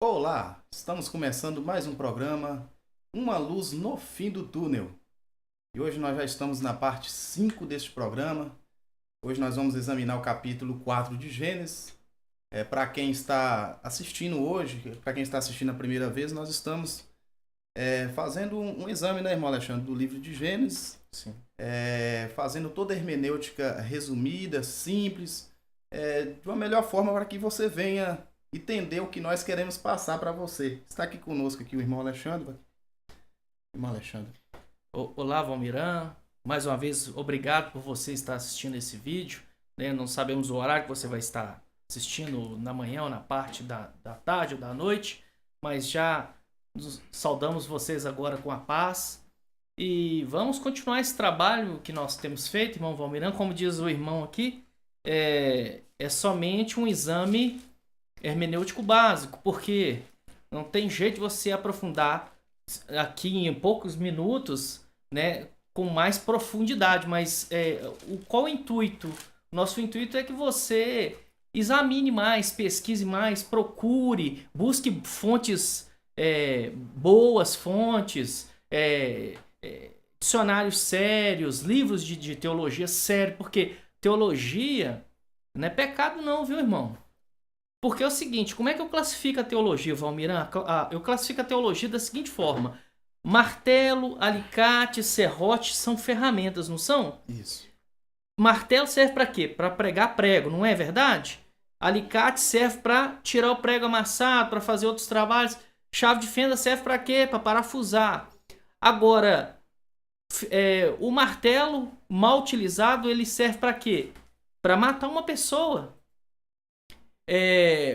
Olá, estamos começando mais um programa, Uma Luz no Fim do Túnel. E hoje nós já estamos na parte 5 deste programa. Hoje nós vamos examinar o capítulo 4 de Gênesis. Para quem está assistindo hoje, para quem está assistindo a primeira vez, nós estamos fazendo um exame, né, irmão Alexandre, do livro de Gênesis. Sim. Fazendo toda a hermenêutica resumida, simples, de uma melhor forma para que você venha entender o que nós queremos passar para você. Está aqui conosco aqui o irmão Alexandre. Irmão Alexandre. Olá, Valmiran. Mais uma vez, obrigado por você estar assistindo esse vídeo. Não sabemos o horário que você vai estar assistindo, na manhã ou na parte da tarde ou da noite, mas já saudamos vocês agora com a paz. E vamos continuar esse trabalho que nós temos feito, irmão Valmiran. Como diz o irmão aqui, é somente um exame hermenêutico básico, porque não tem jeito de você aprofundar aqui em poucos minutos, né, com mais profundidade. Mas qual o intuito? Nosso intuito é que você examine mais, pesquise mais, procure, busque fontes, boas fontes, dicionários sérios, livros de teologia sério, porque teologia não é pecado não, viu, irmão? Porque é o seguinte, como é que eu classifico a teologia, Valmiran? Eu classifico a teologia da seguinte forma: martelo, alicate, serrote são ferramentas, não são? Isso. Martelo serve para quê? Para pregar prego, não é verdade? Alicate serve para tirar o prego amassado, para fazer outros trabalhos. Chave de fenda serve para quê? Para parafusar. Agora, o martelo mal utilizado, ele serve para quê? Para matar uma pessoa.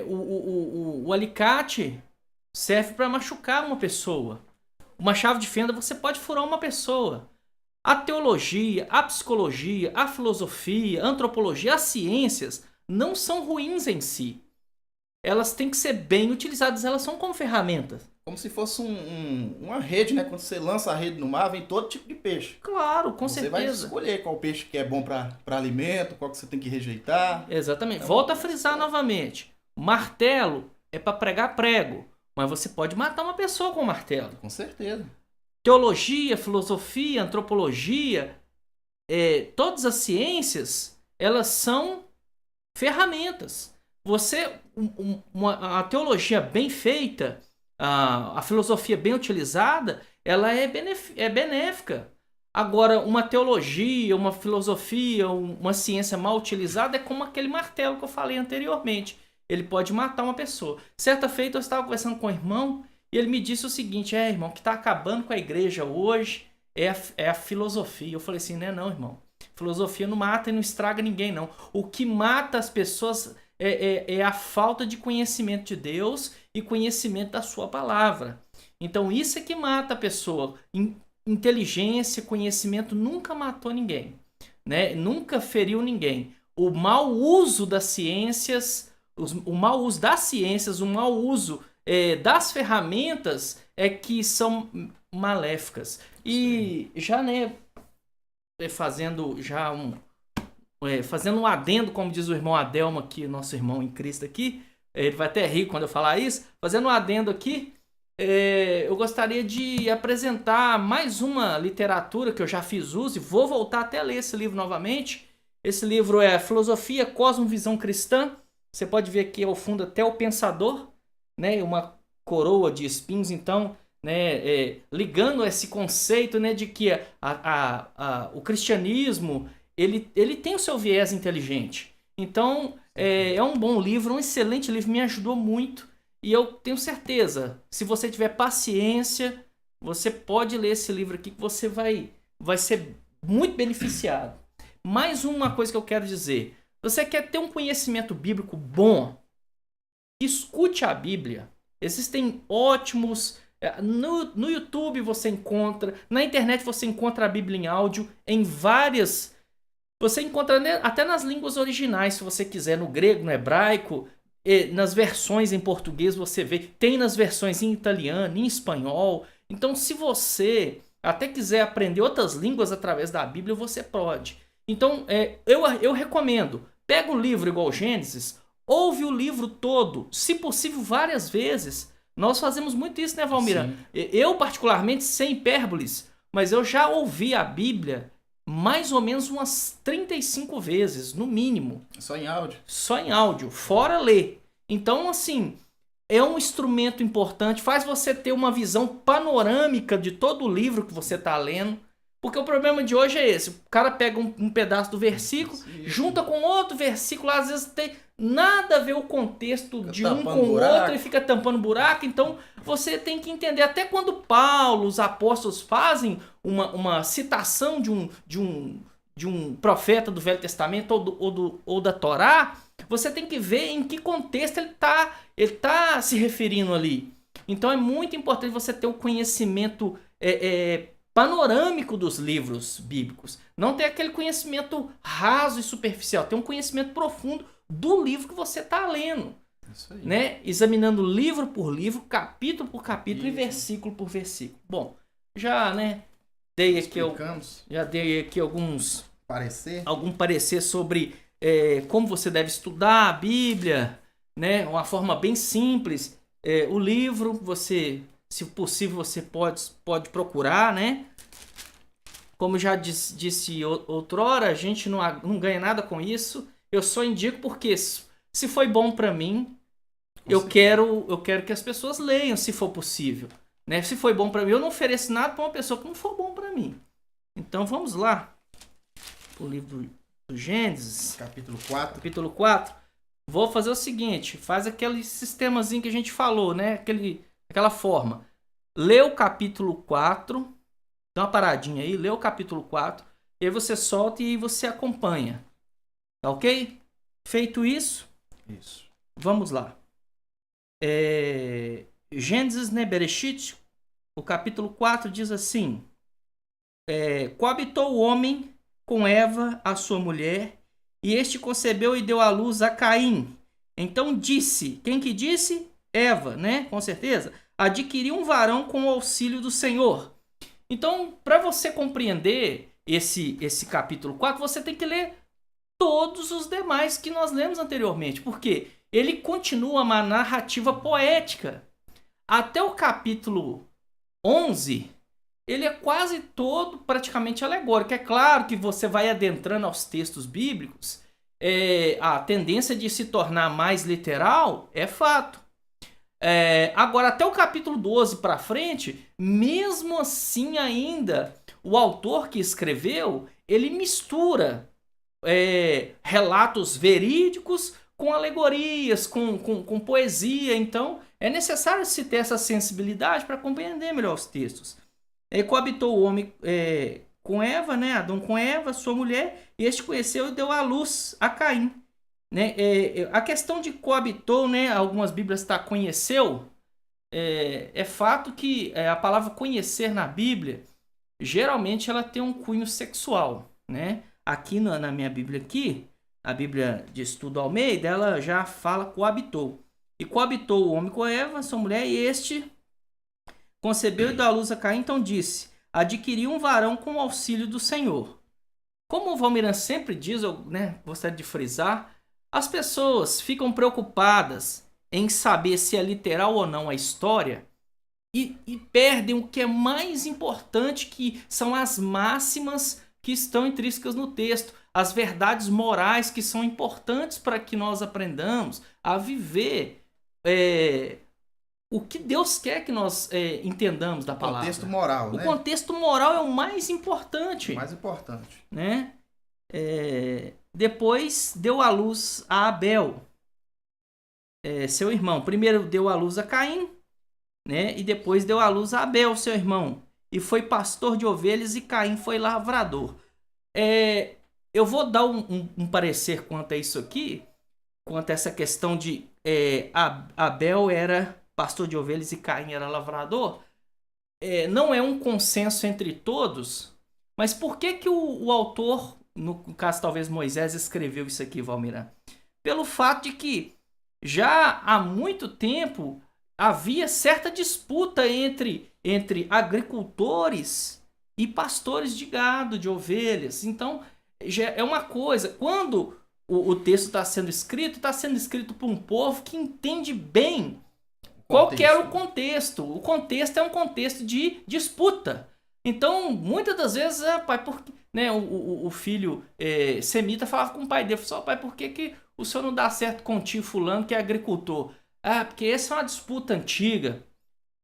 O alicate serve para machucar uma pessoa. Uma chave de fenda você pode furar uma pessoa. A teologia, a psicologia, a filosofia, a antropologia, as ciências não são ruins em si. Elas têm que ser bem utilizadas, elas são como ferramentas. Como se fosse uma rede, né? Quando você lança a rede no mar, vem todo tipo de peixe. Claro, com Você vai certeza. escolher qual peixe que é bom para alimento, qual que você tem que rejeitar. Exatamente. Então, Volto a frisar novamente. Martelo é para pregar prego, mas você pode matar uma pessoa com martelo. Com certeza. Teologia, filosofia, antropologia, todas as ciências, elas são ferramentas. A teologia bem feita, a filosofia bem utilizada, ela é benéfica. Agora, uma teologia, uma filosofia, uma ciência mal utilizada é como aquele martelo que eu falei anteriormente. Ele pode matar uma pessoa. Certa feita eu estava conversando com o irmão e ele me disse o seguinte: irmão, o que está acabando com a igreja hoje é a filosofia. Eu falei assim, não, irmão. Filosofia não mata e não estraga ninguém, não. O que mata as pessoas é a falta de conhecimento de Deus e conhecimento da sua palavra. Então isso é que mata a pessoa. Inteligência, conhecimento nunca matou ninguém, né? Nunca feriu ninguém. O mau uso das ciências, o mau uso das ferramentas é que são maléficas. E já, né, fazendo um adendo, como diz o irmão Adelmo aqui, nosso irmão em Cristo aqui, ele vai até rir quando eu falar isso, fazendo um adendo aqui, eu gostaria de apresentar mais uma literatura que eu já fiz uso e vou voltar até a ler esse livro novamente. Esse livro é Filosofia, Cosmovisão Cristã. Você pode ver aqui ao fundo até o Pensador, né, uma coroa de espinhos, então, né, ligando esse conceito, né, de que o cristianismo ele tem o seu viés inteligente. Então, é um bom livro, um excelente livro, me ajudou muito. E eu tenho certeza, se você tiver paciência, você pode ler esse livro aqui que você vai ser muito beneficiado. Mais uma coisa que eu quero dizer: você quer ter um conhecimento bíblico bom? Escute a Bíblia. Existem ótimos... No YouTube você encontra, na internet você encontra a Bíblia em áudio, em várias... Você encontra até nas línguas originais, se você quiser, no grego, no hebraico, nas versões em português você vê, tem nas versões em italiano, em espanhol. Então, se você até quiser aprender outras línguas através da Bíblia, você pode. Então, eu recomendo, pega um livro igual Gênesis, ouve o livro todo, se possível várias vezes, Nós fazemos muito isso, né, Valmira? Sim. Eu, particularmente, sem hipérboles, mas eu já ouvi a Bíblia mais ou menos umas 35 vezes, no mínimo. Só em áudio? Só em áudio, fora ler. Então, assim, é um instrumento importante, faz você ter uma visão panorâmica de todo o livro que você está lendo. Porque o problema de hoje é esse. O cara pega um pedaço do versículo, junta com outro versículo, às vezes tem nada a ver o contexto de um com o outro e fica tampando buraco. Então você tem que entender. Até quando Paulo, os apóstolos fazem uma citação de um profeta do Velho Testamento ou da Torá, você tem que ver em que contexto ele tá se referindo ali. Então é muito importante você ter um conhecimento panorâmico dos livros bíblicos. Não ter aquele conhecimento raso e superficial. Ter um conhecimento profundo do livro que você está lendo. Isso aí. Né? Examinando livro por livro, capítulo por capítulo e versículo por versículo. Bom, já, né, dei aqui alguns parecer sobre como você deve estudar a Bíblia, né? Uma forma bem simples. O livro, você, se possível, você pode procurar, né? Como já disse outrora, a gente não ganha nada com isso. Eu só indico porque se foi bom para mim, eu quero que as pessoas leiam, se for possível, né? Se foi bom para mim, eu não ofereço nada para uma pessoa que não for bom para mim. Então vamos lá. O livro do Gênesis, capítulo 4. Vou fazer o seguinte, faz aquele sistemazinho que a gente falou, né? Aquela forma. Lê o capítulo 4, dá uma paradinha aí, lê o capítulo 4, e aí você solta e você acompanha. Tá ok? Feito isso, vamos lá. Gênesis, né, Bereshit, o capítulo 4 diz assim: coabitou o homem com Eva, a sua mulher, e este concebeu e deu à luz a Caim. Então disse, quem que disse? Eva, né? Com certeza. Adquiriu um varão com o auxílio do Senhor. Então, para você compreender esse capítulo 4, você tem que ler todos os demais que nós lemos anteriormente. Porque ele continua uma narrativa poética. Até o capítulo 11, ele é quase todo praticamente alegórico. É claro que você vai adentrando aos textos bíblicos, a tendência de se tornar mais literal é fato. Agora, até o capítulo 12 para frente, mesmo assim ainda, o autor que escreveu, ele mistura relatos verídicos com alegorias, com poesia. Então, é necessário se ter essa sensibilidade para compreender melhor os textos. Coabitou o homem com Eva, né? Adão com Eva, sua mulher, e este conheceu e deu à luz a Caim. Né? A questão de coabitou, né? Algumas Bíblias está conheceu. É fato que a palavra conhecer na Bíblia, geralmente ela tem um cunho sexual. Né? Aqui na minha Bíblia, a Bíblia de Estudo Almeida, ela já fala coabitou. E coabitou o homem com Eva, sua mulher, e este concebeu e deu à luz a Caim. Então disse: adquiriu um varão com o auxílio do Senhor. Como o Valmiran sempre diz, eu gostaria de frisar, as pessoas ficam preocupadas em saber se é literal ou não a história e perdem o que é mais importante, que são as máximas que estão intrínsecas no texto, as verdades morais que são importantes para que nós aprendamos a viver o que Deus quer que nós entendamos da palavra. O contexto moral, né? O contexto moral é o mais importante. O mais importante. Né? Depois deu à luz a Abel, seu irmão. Primeiro deu à luz a Caim, né? E depois deu à luz a Abel, seu irmão. E foi pastor de ovelhas, e Caim foi lavrador. Eu vou dar um parecer quanto a isso aqui, quanto a essa questão de Abel era pastor de ovelhas e Caim era lavrador. Não é um consenso entre todos, mas por que o autor, no caso talvez Moisés, escreveu isso aqui, Valmiran? Pelo fato de que já há muito tempo havia certa disputa entre agricultores e pastores de gado, de ovelhas. Então, já é uma coisa. Quando o texto está sendo escrito por um povo que entende bem qual que era o contexto. O contexto é um contexto de disputa. Então, muitas das vezes, pai, porque, né, o filho semita falava com o pai dele, falou, pai, por que o senhor não dá certo com o tio fulano que é agricultor? Porque essa é uma disputa antiga.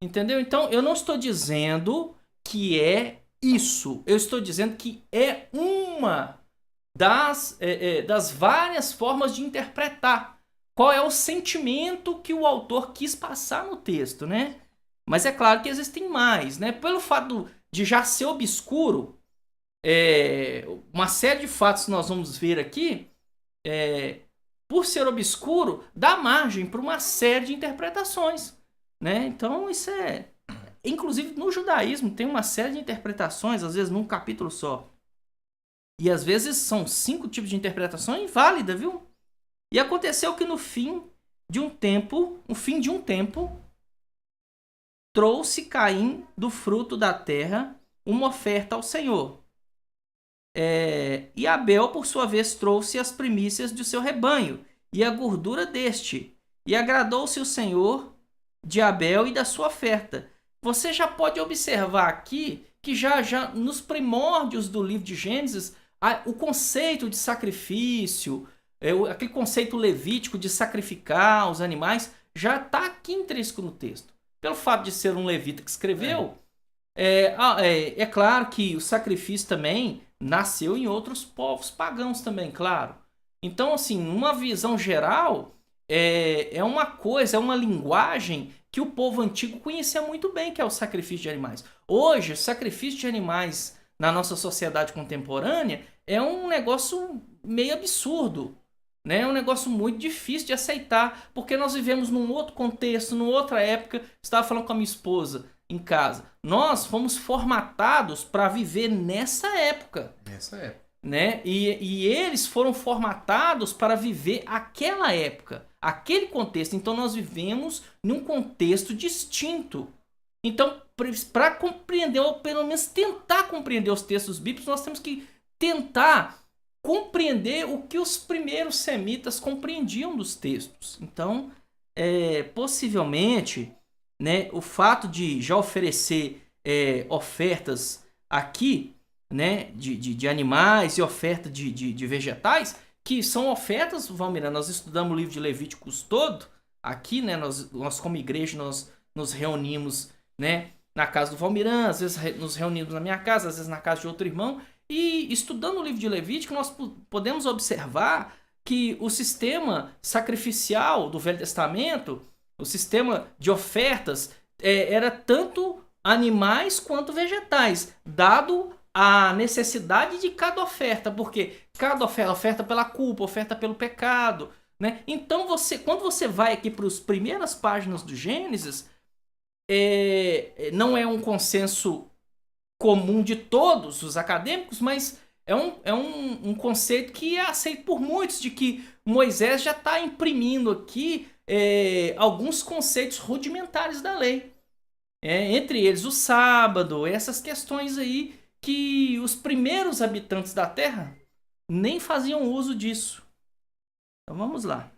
Entendeu? Então, eu não estou dizendo que é isso. Eu estou dizendo que é uma das várias formas de interpretar qual é o sentimento que o autor quis passar no texto, né? Mas é claro que existem mais, né? Pelo fato de já ser obscuro, uma série de fatos que nós vamos ver aqui, por ser obscuro, dá margem para uma série de interpretações, né? Então isso inclusive no judaísmo tem uma série de interpretações, às vezes num capítulo só. E às vezes são 5 tipos de interpretação inválida, viu? E aconteceu que no fim de um tempo, trouxe Caim do fruto da terra uma oferta ao Senhor. E Abel, por sua vez, trouxe as primícias de seu rebanho e a gordura deste. E agradou-se o Senhor de Abel e da sua oferta. Você já pode observar aqui que já nos primórdios do livro de Gênesis, o conceito de sacrifício, aquele conceito levítico de sacrificar os animais, já está aqui intrínseco no texto. Pelo fato de ser um levita que escreveu, é claro que o sacrifício também nasceu em outros povos pagãos também, claro. Então, assim, numa visão geral, é uma linguagem que o povo antigo conhecia muito bem, que é o sacrifício de animais. Hoje, o sacrifício de animais na nossa sociedade contemporânea é um negócio meio absurdo, né? É um negócio muito difícil de aceitar, porque nós vivemos num outro contexto, numa outra época. Estava falando com a minha esposa em casa. Nós fomos formatados para viver nessa época. Né? E eles foram formatados para viver aquela época, aquele contexto. Então nós vivemos num contexto distinto. Então, para compreender, ou pelo menos tentar compreender os textos bíblicos, nós temos que tentar compreender o que os primeiros semitas compreendiam dos textos. Então, possivelmente, né, o fato de já oferecer ofertas aqui, né, de animais e oferta de vegetais, que são ofertas, Valmir, nós estudamos o livro de Levíticos todo, aqui, né, nós como igreja, nós nos reunimos, né, na casa do Valmiran, às vezes nos reunimos na minha casa, às vezes na casa de outro irmão, e estudando o livro de Levítico, nós podemos observar que o sistema sacrificial do Velho Testamento, o sistema de ofertas, era tanto animais quanto vegetais, dado a necessidade de cada oferta, porque cada oferta pela culpa, oferta pelo pecado, né? Então quando você vai aqui para as primeiras páginas do Gênesis, não é um consenso comum de todos os acadêmicos, mas é um conceito que é aceito por muitos, de que Moisés já está imprimindo aqui alguns conceitos rudimentares da lei. Entre eles o sábado, essas questões aí que os primeiros habitantes da Terra nem faziam uso disso. Então vamos lá.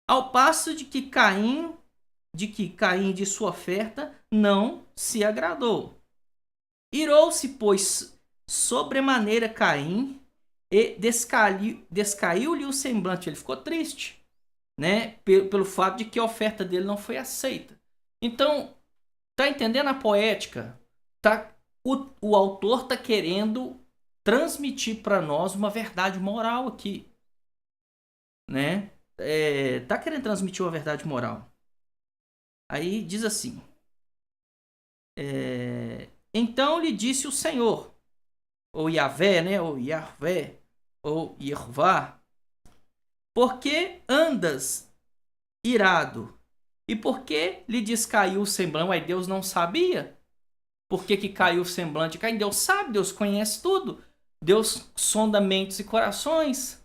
Ao passo de que Caim de sua oferta não se agradou. Irou-se, pois, sobremaneira Caim e descaiu-lhe o semblante. Ele ficou triste, né? Pelo fato de que a oferta dele não foi aceita. Então, tá entendendo a poética? O autor tá querendo transmitir para nós uma verdade moral aqui, né? Tá querendo transmitir uma verdade moral. Aí diz assim: então lhe disse o Senhor, ou Yahvé, né? Ou Yahvé, ou Yehová, por que andas irado? E por que lhe descaiu o semblante? Aí Deus não sabia? Por que caiu o semblante de Caim? Deus sabe, Deus conhece tudo. Deus sonda mentes e corações.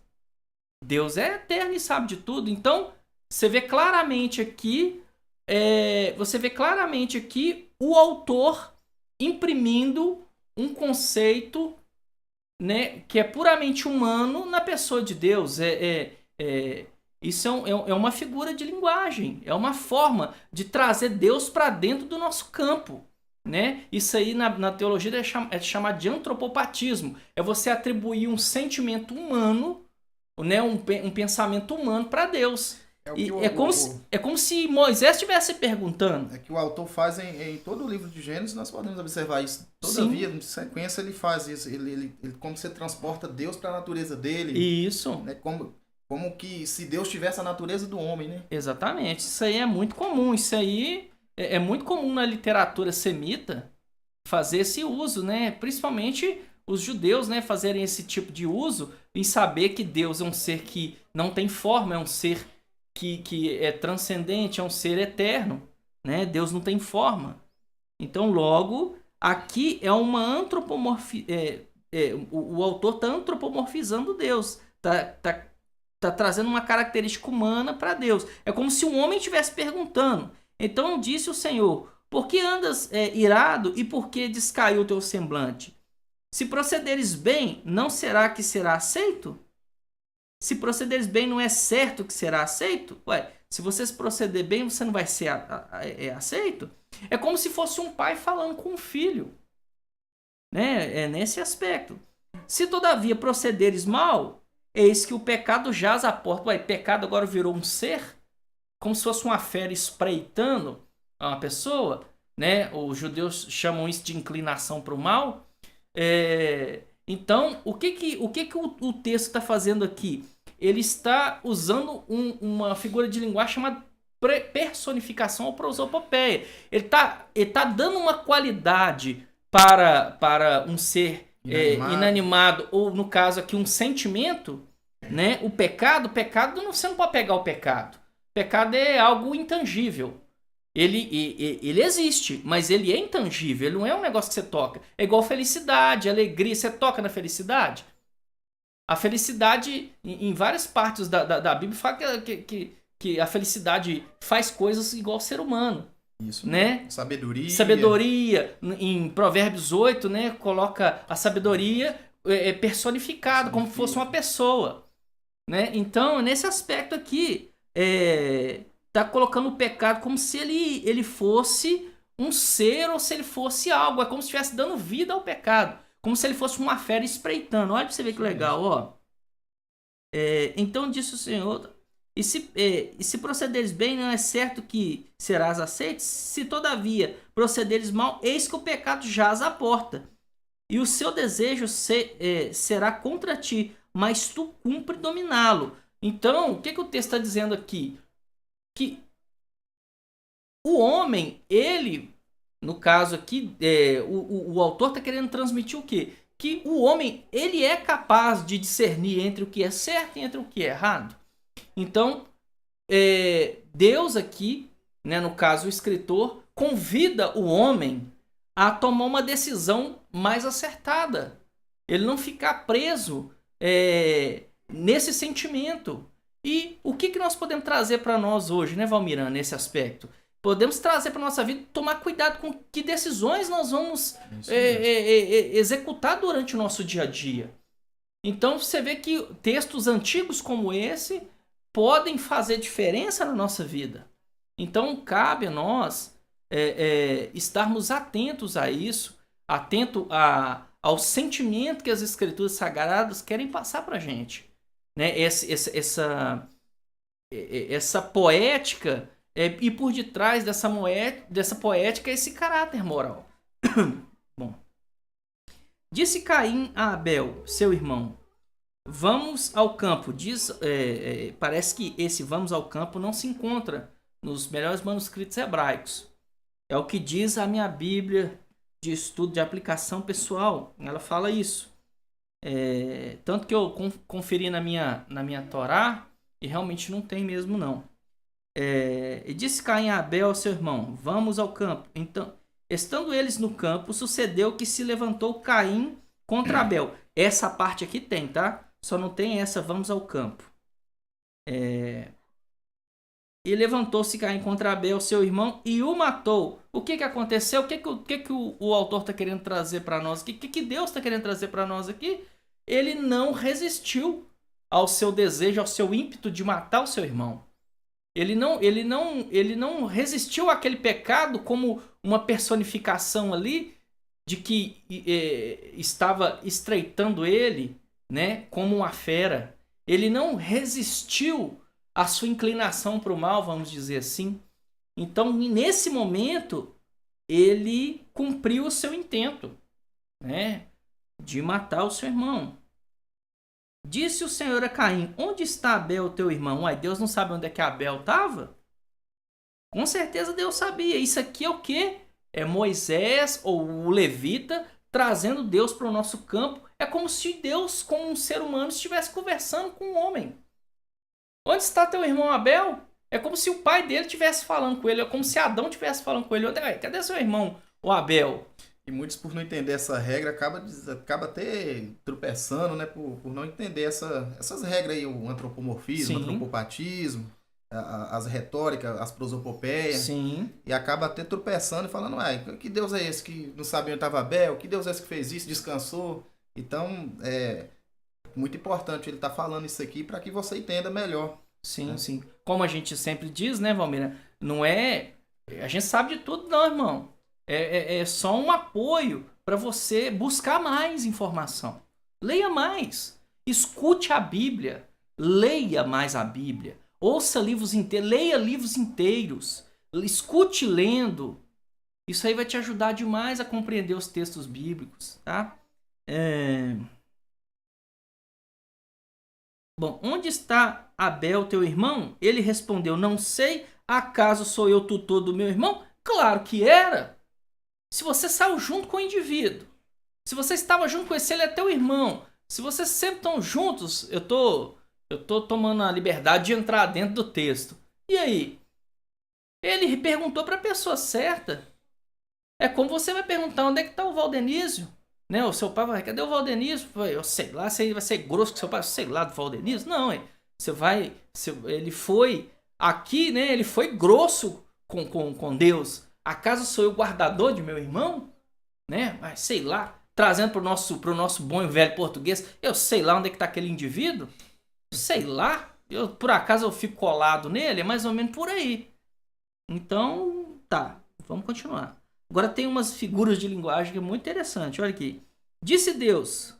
Deus é eterno e sabe de tudo. Então, você vê claramente aqui o autor imprimindo um conceito, né, que é puramente humano na pessoa de Deus. Isso é uma figura de linguagem, é uma forma de trazer Deus para dentro do nosso campo. Né? Isso aí na teologia é chamado de antropopatismo. É você atribuir um sentimento humano, né? um pensamento humano para Deus. É como se Moisés estivesse perguntando. É que o autor faz em todo o livro de Gênesis, nós podemos observar isso. Todavia, em sequência, ele faz isso. Ele como você transporta Deus para a natureza dele. Isso. Né? Como que se Deus tivesse a natureza do homem, né? Exatamente. Isso aí é muito comum. Isso aí é muito comum na literatura semita fazer esse uso, né? Principalmente os judeus, né? Fazerem esse tipo de uso em saber que Deus é um ser que não tem forma, é um ser que é transcendente, é um ser eterno, né? Deus não tem forma. Então, logo, aqui é uma o autor está antropomorfizando Deus, tá trazendo uma característica humana para Deus. É como se um homem estivesse perguntando. Então disse o Senhor: por que andas irado e por que descaiu o teu semblante? Se procederes bem, não será que será aceito? Se procederes bem, não é certo que será aceito? Ué, se você se proceder bem, você não vai ser aceito? É como se fosse um pai falando com um filho. Né? É nesse aspecto. Se todavia procederes mal, eis que o pecado jaz à porta. Ué, pecado agora virou um ser? Como se fosse uma fera espreitando uma pessoa, né? Os judeus chamam isso de inclinação para o mal. Então, o que o texto está fazendo aqui? Ele está usando uma figura de linguagem chamada personificação ou prosopopeia. Ele tá dando uma qualidade para um ser inanimado, ou no caso aqui um sentimento, né? O pecado, você não pode pegar o pecado. O pecado é algo intangível. Ele existe, mas ele é intangível. Ele não é um negócio que você toca. É igual felicidade, alegria. Você toca na felicidade? A felicidade, em várias partes da Bíblia, fala que a felicidade faz coisas igual ao ser humano. Isso, né? Sabedoria. Em Provérbios 8, né? Coloca a sabedoria personificada, como se fosse uma pessoa. Né? Então, nesse aspecto aqui, tá colocando o pecado como se ele fosse um ser ou se ele fosse algo. É como se estivesse dando vida ao pecado. Como se ele fosse uma fera espreitando. Olha pra você ver que legal, ó. Então disse o Senhor: e se procederes bem, não é certo que serás aceito? Se todavia procederes mal, eis que o pecado jaz à porta. E o seu desejo será contra ti, mas tu cumpre dominá-lo. Então, o que o texto está dizendo aqui? Que o homem, ele, no caso aqui, o autor está querendo transmitir o quê? Que o homem, ele é capaz de discernir entre o que é certo e entre o que é errado. Então, Deus aqui, né, no caso o escritor, convida o homem a tomar uma decisão mais acertada. Ele não ficar preso nesse sentimento. E o que nós podemos trazer para nós hoje, né, Valmirã, nesse aspecto? Podemos trazer para nossa vida, tomar cuidado com que decisões nós vamos executar durante o nosso dia a dia. Então você vê que textos antigos como esse podem fazer diferença na nossa vida. Então cabe a nós estarmos atentos a isso, atento ao sentimento que as Escrituras Sagradas querem passar para a gente. Né? Essa poética, e por detrás dessa poética esse caráter moral. Bom, disse Caim a Abel, seu irmão: vamos ao campo. Parece que esse vamos ao campo não se encontra nos melhores manuscritos hebraicos. É o que diz a minha Bíblia de estudo de aplicação pessoal. Ela fala isso. Tanto que eu conferi na minha Torá e realmente não tem mesmo não. E disse Caim a Abel, seu irmão: vamos ao campo. Então, estando eles no campo, sucedeu que se levantou Caim contra Abel. Essa parte aqui tem, tá? Só não tem essa vamos ao campo. E levantou-se Caim contra Abel, seu irmão, e o matou. O que aconteceu? O que o autor está querendo trazer para nós? O que Deus está querendo trazer para nós aqui? Ele não resistiu ao seu desejo, ao seu ímpeto de matar o seu irmão. Ele não resistiu àquele pecado como uma personificação ali de que estava estreitando ele, né, como uma fera. Ele não resistiu à sua inclinação para o mal, vamos dizer assim. Então, nesse momento, ele cumpriu o seu intento, né, de matar o seu irmão. Disse o Senhor a Caim: onde está Abel, teu irmão? Uai, Deus não sabe onde é que Abel estava? Com certeza Deus sabia. Isso aqui é o quê? É Moisés ou o levita trazendo Deus para o nosso campo. É como se Deus, como um ser humano, estivesse conversando com um homem. Onde está teu irmão Abel? É como se o pai dele estivesse falando com ele. É como se Adão estivesse falando com ele. Cadê seu irmão, o Abel? E muitos, por não entender essa regra, acaba até tropeçando, né? Por não entender essas regras aí, o antropomorfismo, o antropopatismo, as retóricas, as prosopopeias. Sim. E acaba até tropeçando e falando, que Deus é esse que não sabia onde estava Abel? Que Deus é esse que fez isso, descansou? Então, é muito importante ele estar falando isso aqui para que você entenda melhor. Sim, né? Sim. Como a gente sempre diz, né, Valmir? Não é... A gente sabe de tudo não, irmão. É só um apoio para você buscar mais informação. Leia mais. Escute a Bíblia. Leia mais a Bíblia. Ouça livros inteiros. Leia livros inteiros. Escute lendo. Isso aí vai te ajudar demais a compreender os textos bíblicos, tá? Bom, onde está Abel, teu irmão? Ele respondeu: não sei. Acaso sou eu tutor do meu irmão? Claro que era. Se você saiu junto com o indivíduo, se você estava junto com ele, se ele é teu irmão, se vocês sempre estão juntos, eu tô tomando a liberdade de entrar dentro do texto. E aí? Ele perguntou para a pessoa certa. É como você vai perguntar onde é que está o Valdenísio, né? O seu pai vai, cadê o Valdenísio? Eu sei lá, você vai ser grosso com seu pai, sei lá do Valdenísio? Não, ele foi aqui, né? Ele foi grosso com Deus. Acaso sou eu guardador de meu irmão? Né? Mas sei lá, trazendo pro nosso bom e velho português, eu sei lá onde é que tá aquele indivíduo? Sei lá, por acaso eu fico colado nele? É mais ou menos por aí. Então, tá, vamos continuar. Agora tem umas figuras de linguagem que é muito interessante, olha aqui. Disse Deus: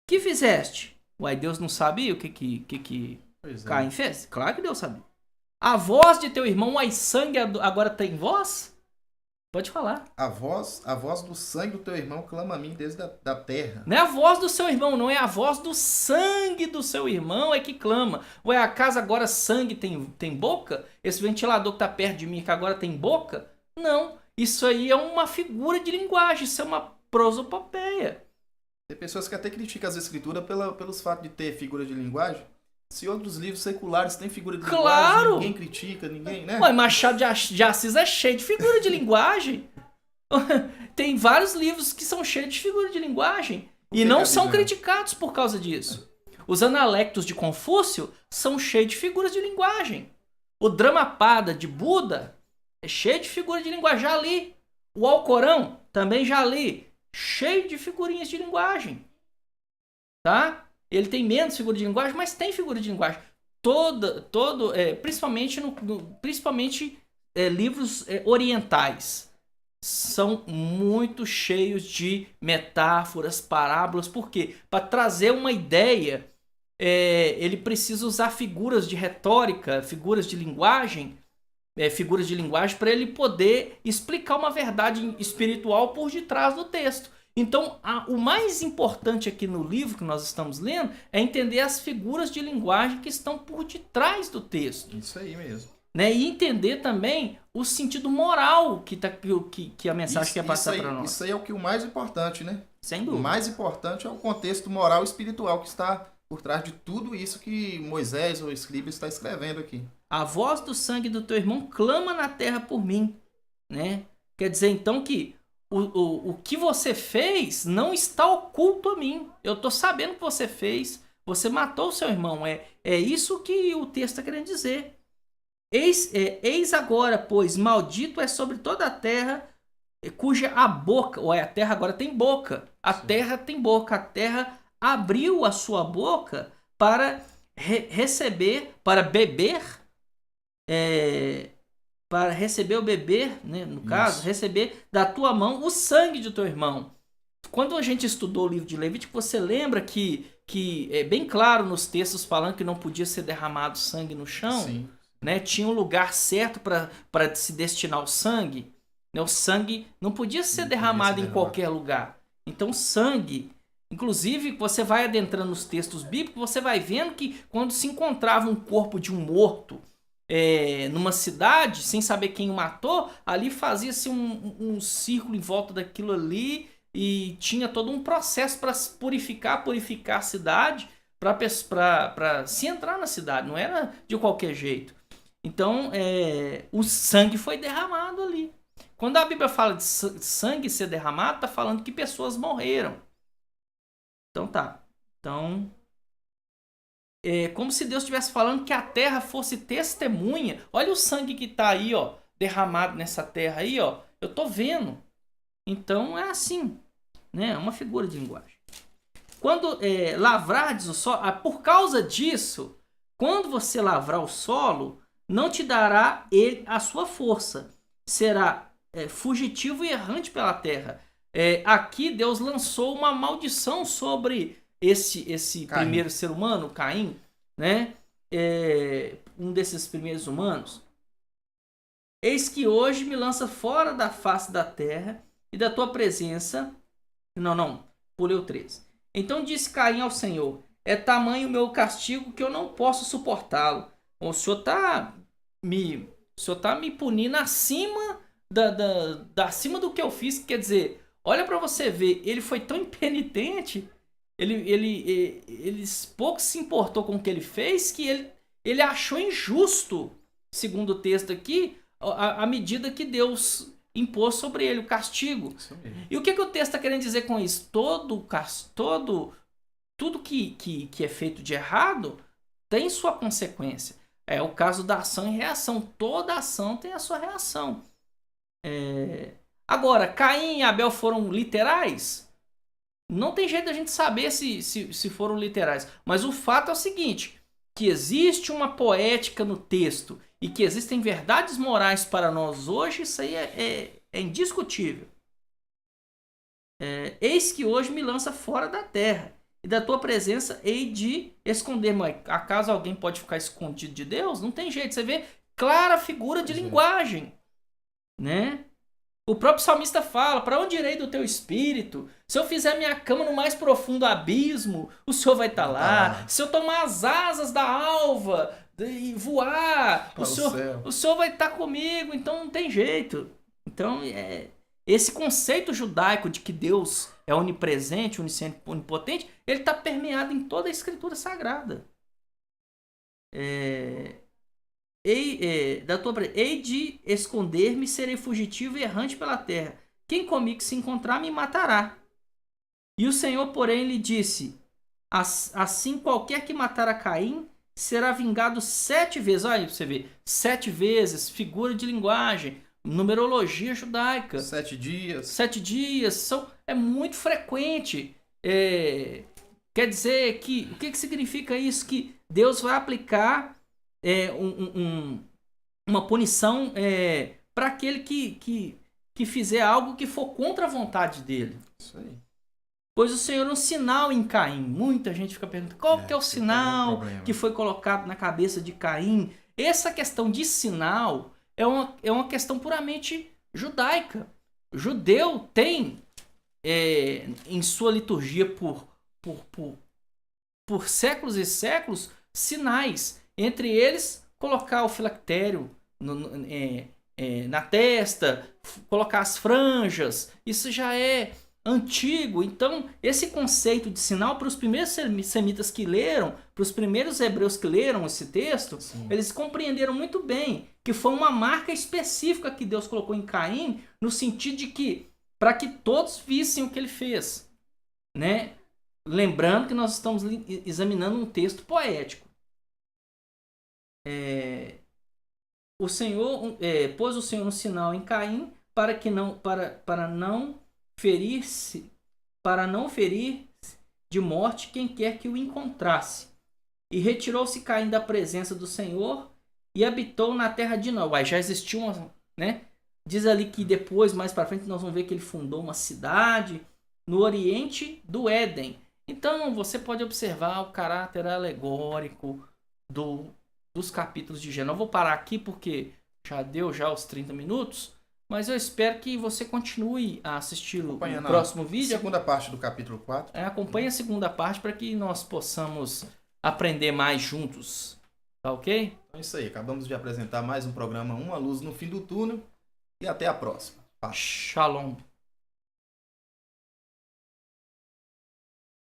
que fizeste? Uai, Deus não sabia o que Caim fez? Claro que Deus sabia. A voz de teu irmão, uai, sangue agora tem voz? Pode falar. A voz do sangue do teu irmão clama a mim desde da terra. Não é a voz do seu irmão, não é a voz do sangue do seu irmão é que clama. Ué, acaso agora sangue tem boca? Esse ventilador que tá perto de mim que agora tem boca? Não, isso aí é uma figura de linguagem, isso é uma prosopopeia. Tem pessoas que até criticam as escrituras pelos fatos de ter figura de linguagem. Se outros livros seculares têm figura de linguagem, ninguém critica, ninguém, né? Mas Machado de Assis é cheio de figura de linguagem. Tem vários livros que são cheios de figura de linguagem e não são criticados por causa disso. Os Analectos de Confúcio são cheios de figuras de linguagem. O Dhammapada de Buda é cheio de figura de linguagem. Já li. O Alcorão também já li. Cheio de figurinhas de linguagem. Tá? Ele tem menos figura de linguagem, mas tem figura de linguagem. Principalmente livros orientais são muito cheios de metáforas, parábolas. Por quê? Para trazer uma ideia, ele precisa usar figuras de retórica, figuras de linguagem para ele poder explicar uma verdade espiritual por detrás do texto. Então, o mais importante aqui no livro que nós estamos lendo é entender as figuras de linguagem que estão por detrás do texto. Isso aí mesmo. Né? E entender também o sentido moral que a mensagem quer passar para nós. Isso aí é o mais importante, né? Sem dúvida. O mais importante é o contexto moral e espiritual que está por trás de tudo isso que Moisés, o escriba, está escrevendo aqui. A voz do sangue do teu irmão clama na terra por mim. Né? Quer dizer, então, que o que você fez não está oculto a mim. Eu estou sabendo o que você fez. Você matou o seu irmão. É isso que o texto está querendo dizer. Eis agora, pois, maldito é sobre toda a terra, cuja a boca... a terra agora tem boca. A terra tem boca. A terra abriu a sua boca para receber, para beber, para receber ou beber, né, no caso, receber da tua mão o sangue de teu irmão. Quando a gente estudou o livro de Levítico, você lembra que é bem claro nos textos falando que não podia ser derramado sangue no chão? Sim. Né? Tinha um lugar certo para se destinar o sangue. Né? O sangue não podia ser derramado em qualquer lugar. Então, sangue... Inclusive, você vai adentrando nos textos bíblicos, você vai vendo que quando se encontrava um corpo de um morto numa cidade, sem saber quem o matou, ali fazia-se um círculo em volta daquilo ali e tinha todo um processo para purificar a cidade, para se entrar na cidade. Não era de qualquer jeito. Então, o sangue foi derramado ali. Quando a Bíblia fala de sangue ser derramado, está falando que pessoas morreram. Então tá. Então, é como se Deus estivesse falando que a terra fosse testemunha. Olha o sangue que tá aí, ó, derramado nessa terra aí, ó. Eu tô vendo. Então é assim, né? É uma figura de linguagem. Quando lavrardes o solo, por causa disso, quando você lavrar o solo, não te dará ele a sua força. Será fugitivo e errante pela terra. Aqui Deus lançou uma maldição sobre esse primeiro ser humano, Caim, né? Um desses primeiros humanos. Eis que hoje me lança fora da face da terra e da tua presença. Não, pulei o 13. Então disse Caim ao Senhor: é tamanho o meu castigo que eu não posso suportá-lo. O Senhor está me punindo acima acima do que eu fiz. Quer dizer, olha para você ver, ele foi tão impenitente, ele pouco se importou com o que ele fez, que ele achou injusto, segundo o texto aqui, a medida que Deus impôs sobre ele, o castigo. E o que o texto está querendo dizer com isso? Tudo que é feito de errado tem sua consequência. É o caso da ação e reação. Toda ação tem a sua reação. Agora, Caim e Abel foram literais? Não tem jeito da gente saber se foram literais. Mas o fato é o seguinte, que existe uma poética no texto e que existem verdades morais para nós hoje, isso aí é indiscutível. Eis que hoje me lança fora da terra, e da tua presença hei de esconder-me. Acaso alguém pode ficar escondido de Deus? Não tem jeito. Você vê clara figura de linguagem, né? O próprio salmista fala: para onde irei do teu espírito? Se eu fizer minha cama no mais profundo abismo, o Senhor vai estar lá. Se eu tomar as asas da alva e voar, o Senhor vai estar comigo. Então não tem jeito. Então esse conceito judaico de que Deus é onipresente, onisciente, onipotente, ele está permeado em toda a Escritura Sagrada. Hei de esconder-me, serei fugitivo e errante pela terra. Quem comigo se encontrar me matará. E o Senhor, porém, lhe disse: assim qualquer que matar a Caim será vingado 7 vezes. Olha aí pra você ver, 7 vezes, figura de linguagem, numerologia judaica. 7 dias. 7 dias, é muito frequente. Quer dizer que, o que significa isso? Que Deus vai aplicar uma punição para aquele que fizer algo que for contra a vontade dele. Isso aí. Pois o Senhor é um sinal em Caim. Muita gente fica perguntando qual que é o sinal que foi colocado na cabeça de Caim. Essa questão de sinal é uma questão puramente judaica. O judeu tem em sua liturgia por séculos e séculos sinais. Entre eles, colocar o filactério na testa, colocar as franjas. Isso já é antigo. Então, esse conceito de sinal, para os primeiros semitas que leram, para os primeiros hebreus que leram esse texto, sim, eles compreenderam muito bem que foi uma marca específica que Deus colocou em Caim, no sentido de que, para que todos vissem o que ele fez, né? Lembrando que nós estamos examinando um texto poético. O Senhor pôs o Senhor um sinal em Caim para não ferir de morte quem quer que o encontrasse. E retirou-se Caim da presença do Senhor e habitou na terra de Nod. Aí já existiu uma, né? Diz ali que depois, mais para frente, nós vamos ver que ele fundou uma cidade no oriente do Éden. Então, você pode observar o caráter alegórico dos capítulos de Gênesis. Eu vou parar aqui porque já deu os 30 minutos, mas eu espero que você continue a assistir o próximo vídeo. Segunda parte do capítulo 4. Acompanhe a segunda parte para que nós possamos aprender mais juntos. Tá ok? Então é isso aí. Acabamos de apresentar mais um programa Uma Luz no Fim do Túnel. E até a próxima. Shalom.